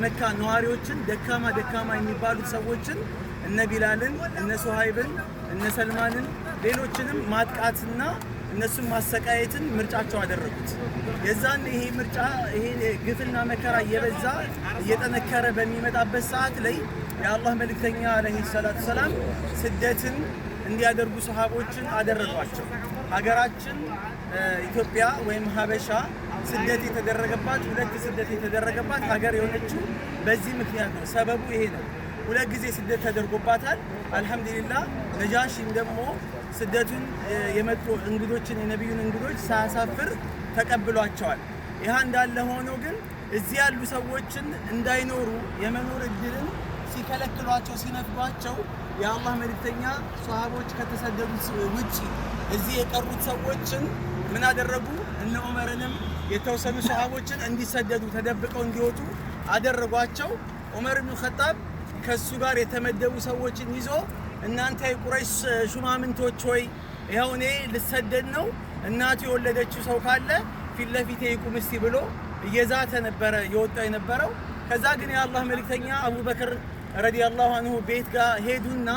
የመካ ነዋሪዎችን ደካማ የሚባሉት ሰዎችን እነ ቢላልን እነ ሱሃይብን እነ ሰልማንን ሌሎችንም ማጥቃትና እነሱን ማሰቃየትን ምርጫቸው አደረጉት። የዛን ይሄ ምርጫ ይሄ ግፍና መከራ እየበዛ እየጠነከረ በሚመጣበት ሰዓት ላይ የአላህ መልእክተኛ አለይሂ ሰላቱ ሰላም ስደትን እንዲያደርጉ ሰሃቦችን አደረጓቸው። ሀገራችን ኢትዮጵያ ወይም ሀበሻ ስደት የተደረገባት ሁለት ስደት የተደረገባት ሀገር የሆነችው በዚህ ምክንያት ነው። ሰበቡ ይሄ ነው። ሁለት ጊዜ ስደት ተደርጎባታል። አልহামዱሊላህ ነጃሺም ደግሞ ስደቱን የመጡ እንግዶችን የነብዩን እንግዶች ሳያሳፍር ተቀብሏቸዋል። ይህ እንዳለ ሆኖ ግን እዚህ ያሉ ሰዎችን እንዳይኖሩ የመኖር እድልን ሲከለክሏቸው ሲነፍጓቸው የአላህ መልእክተኛ ሷሃቦች ከተሰደዱት ውጪ እዚህ የቀሩት ሰዎችን ምን አደረጉ? እነ ዑመርንም የተወሰኑ ሷሃቦችን እንዲሰደዱ ተደብቀው እንዲወጡ አደረጓቸው። ዑመር ኢብኑ ኸጣብ ከሱ ጋር የተመደቡ ሰዎችን ይዞ እናንተ የቁረይሽ ሹማምንቶች ሆይ ይኸው እኔ ልሰደድ ነው፣ እናቱ የወለደችው ሰው ካለ ፊት ለፊቴ ይቁም እስቲ ብሎ እየዛተ ነበረ የወጣው የነበረው። ከዛ ግን የአላህ መልእክተኛ አቡበክር ረዲየላሁ ዐንሁ ቤት ጋር ሄዱና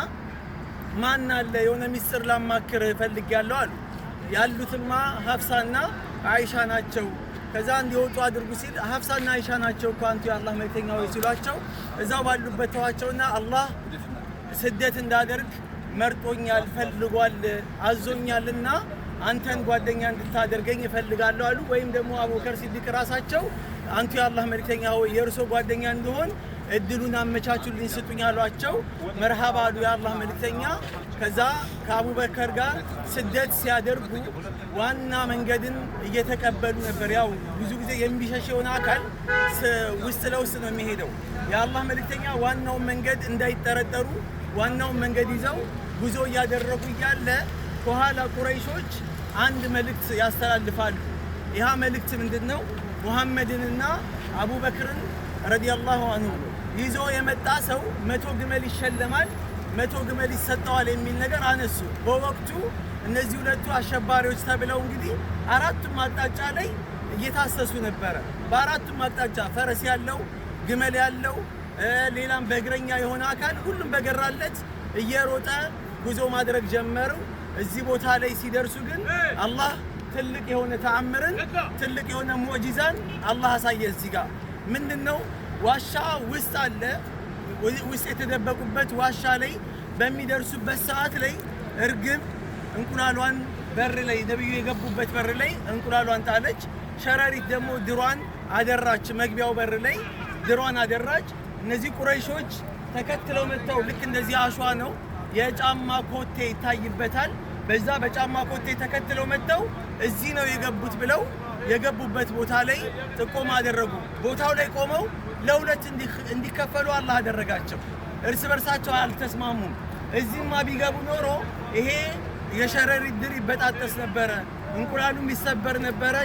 ማን አለ የሆነ ሚስጥር ላማክር ፈልጊያለሁ አሉ። ያሉትማ ሀፍሳና አይሻ ናቸው። ከዛ እንዲወጡ አድርጉ ሲል ሀፍሳና አይሻ ናቸው እኮ አንቱ የአላህ መልእክተኛ ወይ ሲሏቸው እዛው ባሉበት ተዋቸውና አላህ ስደት እንዳደርግ መርጦኛል ፈልጓል አዞኛልና አንተን ጓደኛ እንድታደርገኝ እፈልጋለሁ አሉ። ወይም ደግሞ አቡበከር ሲዲቅ ራሳቸው አንቱ የአላህ መልእክተኛ ሆይ የእርሶ ጓደኛ እንደሆን እድሉን አመቻቹልኝ ስጡኝ አሏቸው። መርሃባ አሉ የአላህ መልእክተኛ። ከዛ ከአቡበከር ጋር ስደት ሲያደርጉ ዋና መንገድን እየተቀበሉ ነበር። ያው ብዙ ጊዜ የሚሸሸውን አካል ውስጥ ለውስጥ ነው የሚሄደው። የአላህ መልእክተኛ ዋናውን መንገድ እንዳይጠረጠሩ ዋናውን መንገድ ይዘው ጉዞ እያደረጉ እያለ ከኋላ ቁረይሾች አንድ መልእክት ያስተላልፋሉ። ይህ መልእክት ምንድነው? ሙሐመድንና አቡበክርን ረዲየላሁ ዐንሁ ይዞ የመጣ ሰው 100 ግመል ይሸለማል፣ 100 ግመል ይሰጠዋል የሚል ነገር አነሱ። በወቅቱ እነዚህ ሁለቱ አሸባሪዎች ተብለው እንግዲህ አራቱም አቅጣጫ ላይ እየታሰሱ ነበረ። በአራቱም አቅጣጫ ፈረስ ያለው ግመል ያለው ሌላም በእግረኛ የሆነ አካል ሁሉም በገራለት እየሮጠ ጉዞ ማድረግ ጀመሩ። እዚህ ቦታ ላይ ሲደርሱ ግን አላህ ትልቅ የሆነ ተአምርን ትልቅ የሆነ ሙዕጂዛን አላህ አሳየ። እዚህ ጋር ምንድነው? ዋሻ ውስጥ አለ። ውስጥ የተደበቁበት ዋሻ ላይ በሚደርሱበት ሰዓት ላይ እርግብ እንቁላሏን በር ላይ ነብዩ የገቡበት በር ላይ እንቁላሏን ጣለች። ሸረሪት ደግሞ ድሯን አደራች። መግቢያው በር ላይ ድሯን አደራች። እነዚህ ቁረይሾች ተከትለው መጥተው ልክ እንደዚህ አሸዋ ነው የጫማ ኮቴ ይታይበታል። በዛ በጫማ ኮቴ ተከትለው መጥተው እዚህ ነው የገቡት ብለው የገቡበት ቦታ ላይ ጥቆማ አደረጉ። ቦታው ላይ ቆመው ለሁለት እንዲከፈሉ አላህ አደረጋቸው። እርስ በርሳቸው አልተስማሙም። እዚህማ ቢገቡ ኖሮ ይሄ የሸረሪት ድር ይበጣጠስ ነበረ፣ እንቁላሉም ይሰበር ነበረ።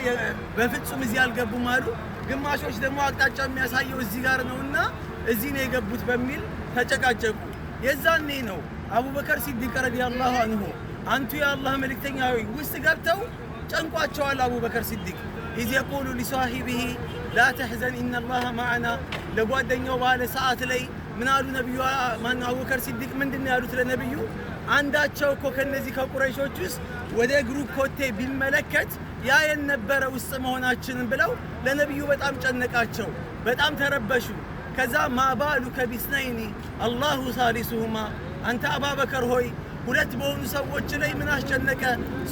በፍጹም እዚህ አልገቡም አሉ። ግማሾች ደግሞ አቅጣጫው የሚያሳየው እዚህ ጋር ነውና እዚህ ነው የገቡት በሚል ተጨቃጨቁ። የዛኔ ነው አቡበከር ሲዲቅ ረዲየላሁ ዐንሁ አንቱ የአላህ መልእክተኛ ሆይ ውስጥ ገብተው ጨንቋቸዋል። አቡበከር ሲዲቅ ኢዝ የቁሉ ሊሷሂቢሂ ላ ተሕዘን ኢነላህ ማዕና ለጓደኛው ባለ ሰዓት ላይ ምን አሉ ነብዩ? ማን አቡበከር ሲዲቅ ምንድነው ያሉት ለነብዩ? አንዳቸው እኮ ከነዚህ ከቁረይሾች ውስጥ ወደ እግሩ ኮቴ ቢመለከት ያየን ነበረ ውስጥ መሆናችንን ብለው ለነብዩ በጣም ጨነቃቸው። በጣም ተረበሹ። ከዛ ማባሉ ከቢስነይኒ አላሁ ሳሊሱሁማ አንተ አቡበከር ሆይ ሁለት በሆኑ ሰዎች ላይ ምን አስጨነቀ?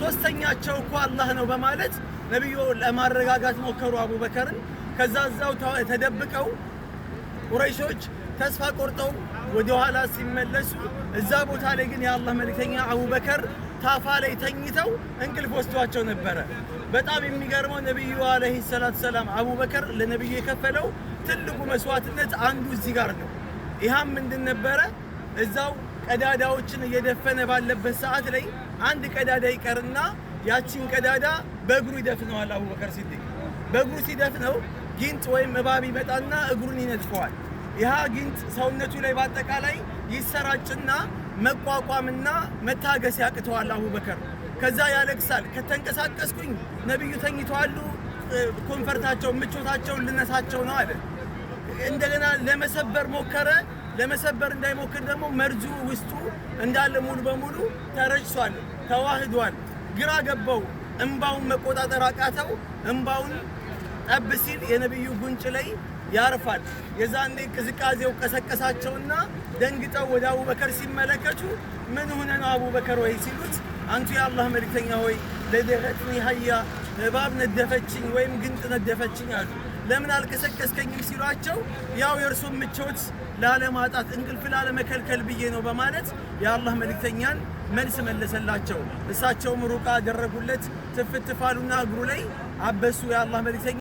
ሶስተኛቸው እኮ አላህ ነው በማለት ነብዩ ለማረጋጋት ሞከሩ አቡበከርን። ከዛ እዛው ተደብቀው ቁረይሾች ተስፋ ቆርጠው ወደ ኋላ ሲመለሱ እዛ ቦታ ላይ ግን የአላህ መልእክተኛ አቡበከር ታፋ ላይ ተኝተው እንቅልፍ ወስዷቸው ነበረ። በጣም የሚገርመው ነብዩ አለይሂ ሰላቱ ሰላም አቡበከር ለነብዩ የከፈለው ትልቁ መስዋዕትነት አንዱ እዚህ ጋር ነው። ይሃም ምንድን ነበረ? እዛው ቀዳዳዎችን እየደፈነ ባለበት ሰዓት ላይ አንድ ቀዳዳ ይቀርና ያቺን ቀዳዳ በእግሩ ይደፍነዋል። አቡበከር ሲዲቅ በእግሩ ሲደፍነው ጊንጥ ወይም እባብ ይመጣና እግሩን ይነጥፈዋል። ይሃ ጊንጥ ሰውነቱ ላይ በአጠቃላይ ይሰራጭና መቋቋምና መታገስ ያቅተዋል አቡበከር። ከዛ ያለቅሳል። ከተንቀሳቀስኩኝ ነብዩ ተኝተዋል፣ ኮንፈርታቸው ምቾታቸውን ልነሳቸው ነው አለ። እንደገና ለመሰበር ሞከረ። ለመሰበር እንዳይሞክር ደግሞ መርዙ ውስጡ እንዳለ ሙሉ በሙሉ ተረጭቷል፣ ተዋህዷል። ግራ ገባው። እንባውን መቆጣጠር አቃተው። እንባውን ጠብ ሲል የነብዩ ጉንጭ ላይ ያርፋል። የዛኔ ቅዝቃዜው ቀሰቀሳቸውና ደንግጠው ወደ አቡበከር ሲመለከቱ ምን ሆነ ነው አቡበከር ወይ ሲሉት አንቱ የአላህ መልእክተኛ ሆይ ለደረትኒ ሀያ እባብ ነደፈችኝ ወይም ግንጥ ነደፈችኝ አሉ። ለምን አልቀሰቀስከኝም ሲሏቸው ያው የእርሱን ምቾት ላለማጣት እንቅልፍ ላለመከልከል ብዬ ነው በማለት የአላህ መልእክተኛን መልስ መለሰላቸው። እሳቸውም ሩቃ አደረጉለት። ትፍትፋሉና እግሩ ላይ አበሱ የአላህ መልእክተኛ